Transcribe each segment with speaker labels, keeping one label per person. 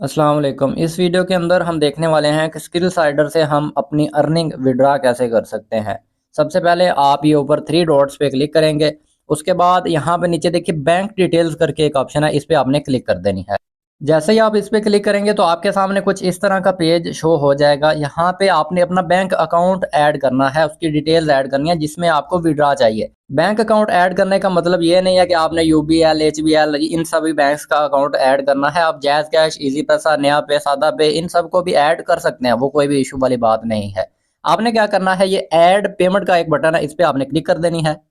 Speaker 1: अस्सलाम वालेकुम। इस वीडियो के अंदर हम देखने वाले हैं कि स्किल साइडर से हम अपनी अर्निंग विड्रा कैसे कर सकते हैं। सबसे पहले आप ये ऊपर थ्री डॉट्स पे क्लिक करेंगे। उसके बाद यहाँ पे नीचे देखिए बैंक डिटेल्स करके एक ऑप्शन है, इस पे आपने क्लिक कर देनी है। जैसे ही आप इस पे क्लिक करेंगे तो आपके सामने कुछ इस तरह का पेज शो हो जाएगा। यहाँ पे आपने अपना बैंक अकाउंट ऐड करना है, उसकी डिटेल्स ऐड करनी है जिसमें आपको विड्रा चाहिए। बैंक अकाउंट ऐड करने का मतलब ये नहीं है कि आपने यूबीएल, एचबीएल इन सभी बैंक्स का अकाउंट ऐड करना है। आप जैज़ कैश, इजी पैसा, नया पे, सादा पे इन सबको भी ऐड कर सकते हैं, वो कोई भी इशू वाली बात नहीं है। आपने क्या करना है, ये ऐड पेमेंट का एक बटन है, इस पे आपने क्लिक कर देनी है।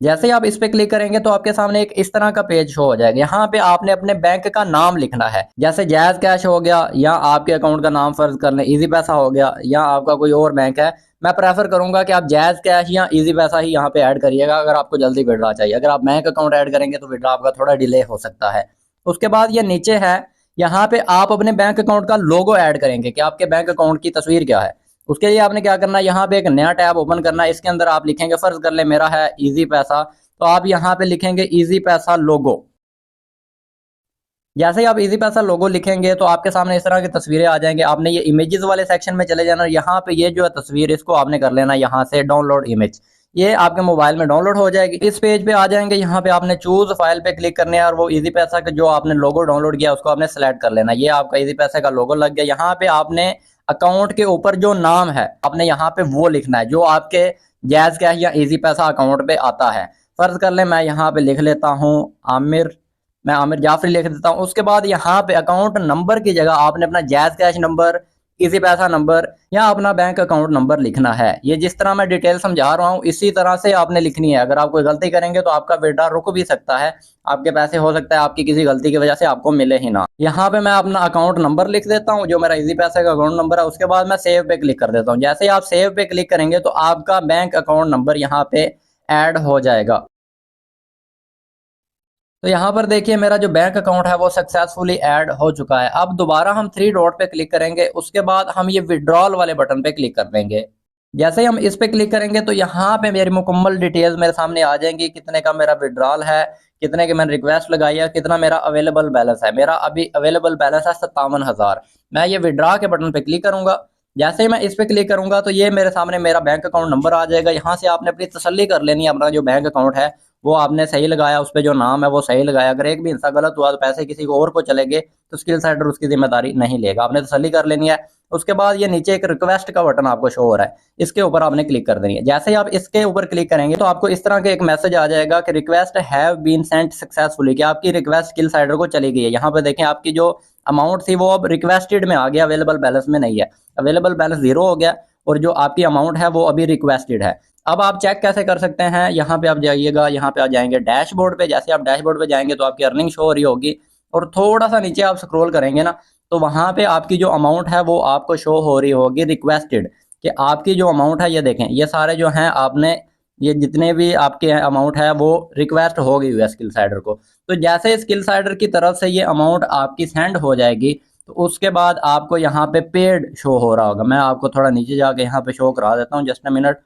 Speaker 1: जैसे ही आप इस पे क्लिक करेंगे तो आपके सामने एक इस तरह का पेज शो हो जाएगा। यहाँ पे आपने अपने बैंक का नाम लिखना है, जैसे जैज कैश हो गया, या आपके अकाउंट का नाम फर्ज कर लें इजी पैसा हो गया, या आपका कोई और बैंक है। मैं प्रेफर करूंगा कि आप जैज कैश या इजी पैसा ही यहाँ पे ऐड करिएगा अगर आपको जल्दी विड्रा चाहिए। अगर आप बैंक अकाउंट ऐड करेंगे तो विड्रा आपका थोड़ा डिले हो सकता है। उसके बाद ये नीचे है, यहाँ पे आप अपने बैंक अकाउंट का लोगो ऐड करेंगे कि आपके बैंक अकाउंट की तस्वीर क्या है। उसके लिए आपने क्या करना है, यहाँ पे एक नया टैब ओपन करना है। इसके अंदर आप लिखेंगे, फर्ज कर ले मेरा है इजी पैसा, तो आप यहाँ पे लिखेंगे इजी पैसा लोगो। जैसे ही आप इजी पैसा लोगो लिखेंगे तो आपके सामने इस तरह की तस्वीरें आ जाएंगे। आपने ये इमेजेस वाले सेक्शन में चले जाना, यहाँ पे ये जो है तस्वीर, इसको आपने कर लेना यहाँ से डाउनलोड इमेज। ये आपके मोबाइल में डाउनलोड हो जाएगी। इस पेज पे आ जाएंगे, यहाँ पे आपने चूज फाइल पे क्लिक करने है और वो इजी पैसा का जो आपने लोगो डाउनलोड किया उसको आपने सेलेक्ट कर लेना। ये आपका इजी पैसा का लोगो लग गया। यहाँ पे आपने अकाउंट के ऊपर जो नाम है आपने यहाँ पे वो लिखना है जो आपके जैज कैश या इजी पैसा अकाउंट पे आता है। फर्ज कर ले मैं यहाँ पे लिख लेता हूँ आमिर, मैं आमिर जाफरी लिख देता हूँ। उसके बाद यहाँ पे अकाउंट नंबर की जगह आपने अपना जैज कैश नंबर, इजी पैसा नंबर या अपना बैंक अकाउंट नंबर लिखना है। ये जिस तरह मैं डिटेल समझा रहा हूँ इसी तरह से आपने लिखनी है। अगर आप कोई गलती करेंगे तो आपका विड्रॉ रुक भी सकता है, आपके पैसे हो सकता है आपकी किसी गलती की वजह से आपको मिले ही ना। यहाँ पे मैं अपना अकाउंट नंबर लिख देता हूँ जो मेरा इजी पैसा का अकाउंट नंबर है। उसके बाद मैं सेव पे क्लिक कर देता हूँ। जैसे ही आप सेव पे क्लिक करेंगे तो आपका बैंक अकाउंट नंबर यहाँ पे ऐड हो जाएगा। तो यहाँ पर देखिए मेरा जो बैंक अकाउंट है वो सक्सेसफुली ऐड हो चुका है। अब दोबारा हम थ्री डॉट पे क्लिक करेंगे, उसके बाद हम ये विड्रॉल वाले बटन पे क्लिक कर देंगे। जैसे ही हम इस पे क्लिक करेंगे तो यहाँ पे मेरी मुकम्मल डिटेल्स मेरे सामने आ जाएंगी, कितने का मेरा विड्रॉल है, कितने की मैंने रिक्वेस्ट लगाई है, कितना मेरा अवेलेबल बैलेंस है। मेरा अभी अवेलेबल बैलेंस है 57,000। मैं ये विड्रॉ के बटन पे क्लिक करूंगा। जैसे ही मैं इस पे क्लिक करूंगा तो ये मेरे सामने मेरा बैंक अकाउंट नंबर आ जाएगा। यहाँ से आपने अपनी तसल्ली कर लेनी है, अपना जो बैंक अकाउंट है वो आपने सही लगाया, उस पर जो नाम है वो सही लगाया। अगर एक भी हिस्सा गलत हुआ तो पैसे किसी को और को चले गए तो स्किल साइडर उसकी जिम्मेदारी नहीं लेगा। आपने तसल्ली कर लेनी है। उसके बाद ये नीचे एक रिक्वेस्ट का बटन आपको शो हो रहा है, इसके ऊपर आपने क्लिक कर देनी है। जैसे ही आप इसके ऊपर क्लिक करेंगे तो आपको इस तरह का एक मैसेज आ जाएगा कि request have been sent successfully, कि आपकी रिक्वेस्ट स्किल साइडर को चली गई है। यहाँ पे देखें आपकी जो अमाउंट थी वो अब रिक्वेस्टेड में आ गया, अवेलेबल बैलेंस में नहीं है। अवेलेबल बैलेंस 0 हो गया और जो आपकी अमाउंट है वो अभी रिक्वेस्टेड है। अब आप चेक कैसे कर सकते हैं, यहाँ पे आप जाइएगा, यहाँ पे आ जाएंगे डैशबोर्ड पे। जैसे आप डैशबोर्ड पे जाएंगे तो आपकी अर्निंग शो हो रही होगी और थोड़ा सा नीचे आप स्क्रॉल करेंगे ना तो वहां पे आपकी जो अमाउंट है वो आपको शो हो रही होगी रिक्वेस्टेड, कि आपकी जो अमाउंट है ये देखें, ये सारे जो हैं आपने, ये जितने भी आपके अमाउंट है वो रिक्वेस्ट हो गई हुई है स्किल साइडर को। तो जैसे स्किल साइडर की तरफ से ये अमाउंट आपकी सेंड हो जाएगी तो उसके बाद आपको यहाँ पे पेड शो हो रहा होगा। मैं आपको थोड़ा नीचे जाके यहाँ पे शो करा देता हूँ, जस्ट अ मिनट।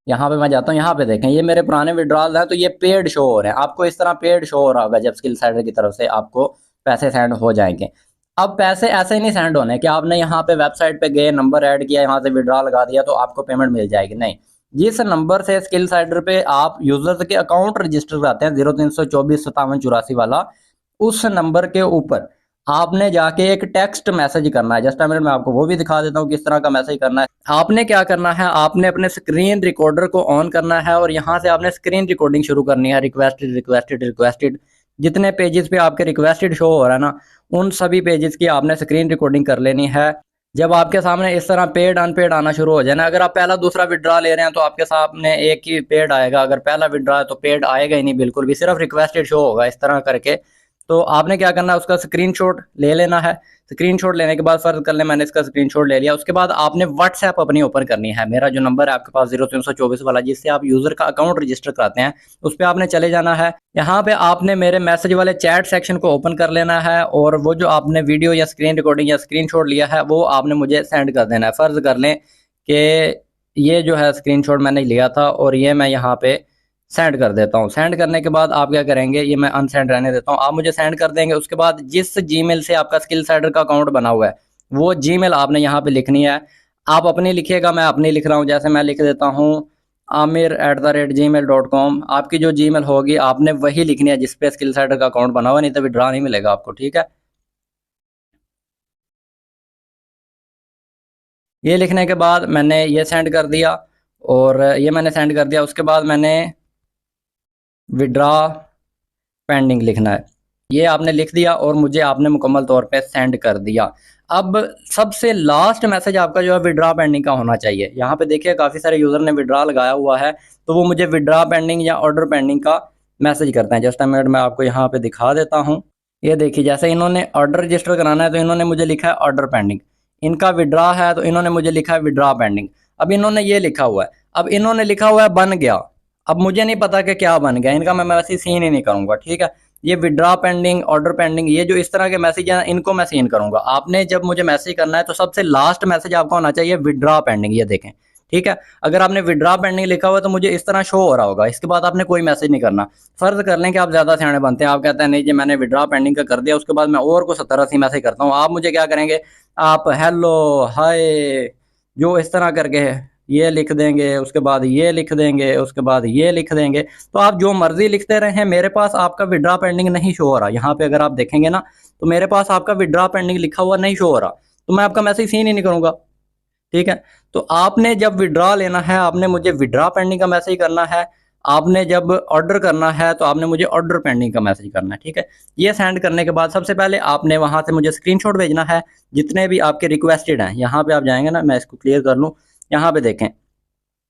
Speaker 1: यहाँ पे मैं जाता हूँ, यहाँ पे देखें ये मेरे पुराने विड्रॉल हैं तो ये पेड शो हो रहे हैं। आपको इस तरह पेड शो हो रहा होगा जब स्किल साइडर की तरफ से आपको पैसे सेंड हो जाएंगे। अब पैसे ऐसे ही नहीं सेंड होने कि आपने यहाँ पे वेबसाइट पे गए, नंबर ऐड किया, यहाँ से विड्रॉ लगा दिया तो आपको पेमेंट मिल जाएगी। नहीं, जिस नंबर से स्किल साइडर पे आप यूजर्स के अकाउंट रजिस्टर कराते हैं 03245784 वाला, उस नंबर के ऊपर आपने जाके एक टेक्स्ट मैसेज करना है। जस्ट अ मिनट मैं आपको वो भी दिखा देता हूँ किस तरह का मैसेज करना है। आपने क्या करना है, आपने अपने स्क्रीन रिकॉर्डर को ऑन करना है और यहाँ से आपने स्क्रीन रिकॉर्डिंग शुरू करनी है। रिक्वेस्टेड रिक्वेस्टेड रिक्वेस्टेड, जितने पेजेस पे आपके रिक्वेस्टेड शो हो रहा है ना उन सभी पेजेस की आपने स्क्रीन रिकॉर्डिंग कर लेनी है। जब आपके सामने इस तरह पेड अनपेड आना शुरू हो जाए ना, अगर आप पहला दूसरा विड्रॉ ले रहे हैं तो आपके सामने एक ही पेड आएगा, अगर पहला विड्रॉ है तो पेड आएगा ही नहीं बिल्कुल भी, सिर्फ रिक्वेस्टेड शो होगा इस तरह करके। तो आपने क्या करना है, उसका स्क्रीनशॉट ले लेना है। स्क्रीनशॉट लेने के बाद फर्ज कर ले मैंने इसका स्क्रीनशॉट ले लिया, उसके बाद आपने व्हाट्सएप अपनी ओपन करनी है। मेरा जो नंबर है आपके पास 0324 वाला जिससे आप यूजर का अकाउंट रजिस्टर कराते हैं, उस पर आपने चले जाना है। यहाँ पे आपने मेरे मैसेज वाले चैट सेक्शन को ओपन कर लेना है और वो जो आपने वीडियो या स्क्रीन रिकॉर्डिंग या स्क्रीनशॉट लिया है वो आपने मुझे सेंड कर देना है। फर्ज कर लें कि ये जो है स्क्रीनशॉट मैंने लिया था और ये मैं यहाँ पे सेंड कर देता हूँ। सेंड करने के बाद आप क्या करेंगे, ये मैं अनसेंड रहने देता हूँ, आप मुझे सेंड कर देंगे। उसके बाद जिस जीमेल से आपका स्किल साइडर का अकाउंट बना हुआ है वो जीमेल आपने यहाँ पे लिखनी है। आप अपनी लिखिएगा, मैं अपनी लिख रहा हूँ। जैसे मैं लिख देता हूँ amir@gmail.com। आपकी जो जीमेल होगी आपने वही लिखनी है जिस पे स्किल साइडर का अकाउंट बना हुआ, नहीं तो विड्रॉ नहीं मिलेगा आपको, ठीक है। ये लिखने के बाद मैंने ये सेंड कर दिया, और ये मैंने सेंड कर दिया। उसके बाद मैंने विड्रॉ पेंडिंग लिखना है, ये आपने लिख दिया और मुझे आपने मुकम्मल तौर पे सेंड कर दिया। अब सबसे लास्ट मैसेज आपका जो है विड्रॉ पेंडिंग का होना चाहिए। यहाँ पे देखिए काफ़ी सारे यूज़र ने विड्रॉ लगाया हुआ है, तो वो मुझे विड्रॉ पेंडिंग या ऑर्डर पेंडिंग का मैसेज करते हैं। जस्ट मिनट मैं आपको यहाँ पे दिखा देता हूँ। ये देखिए, जैसे इन्होंने ऑर्डर रजिस्टर कराना है तो इन्होंने मुझे लिखा है ऑर्डर पेंडिंग, इनका विड्रॉ है तो इन्होंने मुझे लिखा है विड्रॉ पेंडिंग। अब इन्होंने ये लिखा हुआ है, अब इन्होंने लिखा हुआ है बन गया। अब मुझे नहीं पता कि क्या बन गया इनका, मैं मैसेज सीन ही नहीं करूंगा, ठीक है। ये विड्रॉ पेंडिंग, ऑर्डर पेंडिंग, ये जो इस तरह के मैसेज है इनको मैं सीन करूंगा। आपने जब मुझे मैसेज करना है तो सबसे लास्ट मैसेज आपका होना चाहिए विड्रॉ पेंडिंग, ये देखें, ठीक है। अगर आपने विड्रॉ पेंडिंग लिखा हुआ है तो मुझे इस तरह शो हो रहा होगा, इसके बाद आपने कोई मैसेज नहीं करना। फर्ज कर लें कि आप ज्यादा सियाने बनते हैं, आप कहते हैं नहीं जी मैंने विड्रॉ पेंडिंग का कर दिया, उसके बाद मैं और को 70-80 मैसेज करता हूँ, आप मुझे क्या करेंगे, आप हेलो हाय जो इस तरह करके ये लिख देंगे, उसके बाद ये लिख देंगे, उसके बाद ये लिख देंगे। तो आप जो मर्जी लिखते रहें, मेरे पास आपका विड्रॉ पेंडिंग नहीं शो हो रहा। यहाँ पे अगर आप देखेंगे ना तो मेरे पास आपका विड्रॉ पेंडिंग लिखा हुआ नहीं शो हो रहा, तो मैं आपका मैसेज सीन ही नहीं करूंगा, ठीक है। तो आपने जब विड्रॉ लेना है आपने मुझे विड्रॉ पेंडिंग का मैसेज करना है, आपने जब ऑर्डर करना है तो आपने मुझे ऑर्डर पेंडिंग का मैसेज करना है, ठीक है। ये सेंड करने के बाद सबसे पहले आपने वहां से मुझे स्क्रीनशॉट भेजना है जितने भी आपके रिक्वेस्टेड हैं। यहाँ पे आप जाएंगे ना, मैं इसको क्लियर कर लूँ, यहाँ पे देखें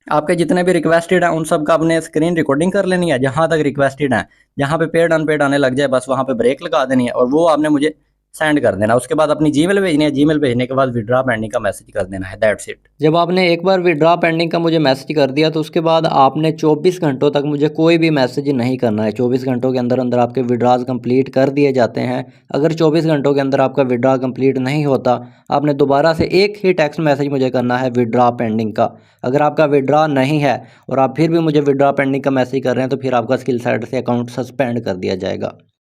Speaker 1: आपके जितने भी रिक्वेस्टेड हैं उन सब का आपने स्क्रीन रिकॉर्डिंग कर लेनी है। जहां तक रिक्वेस्टेड है, जहां पे पेड अनपेड आने लग जाए बस वहां पे ब्रेक लगा देनी है और वो आपने मुझे सेंड कर देना। उसके बाद अपनी जीमेल भेजनी है, जीमेल भेजने के बाद विड्रॉ पेंडिंग का मैसेज कर देना है, दैट्स इट।
Speaker 2: जब आपने एक बार विड्रॉ पेंडिंग का मुझे मैसेज कर दिया तो उसके बाद आपने 24 घंटों तक मुझे कोई भी मैसेज नहीं करना है। 24 घंटों के अंदर अंदर आपके विड्रॉज कंप्लीट कर दिए जाते हैं। अगर 24 घंटों के अंदर आपका विड्रॉ कंप्लीट नहीं होता, आपने दोबारा से एक ही टेक्स्ट मैसेज मुझे करना है विड्रॉ पेंडिंग का। अगर आपका विड्रॉ नहीं है और आप फिर भी मुझे विड्रॉ पेंडिंग का मैसेज कर रहे हैं तो फिर आपका स्किल साइट से अकाउंट सस्पेंड कर दिया जाएगा।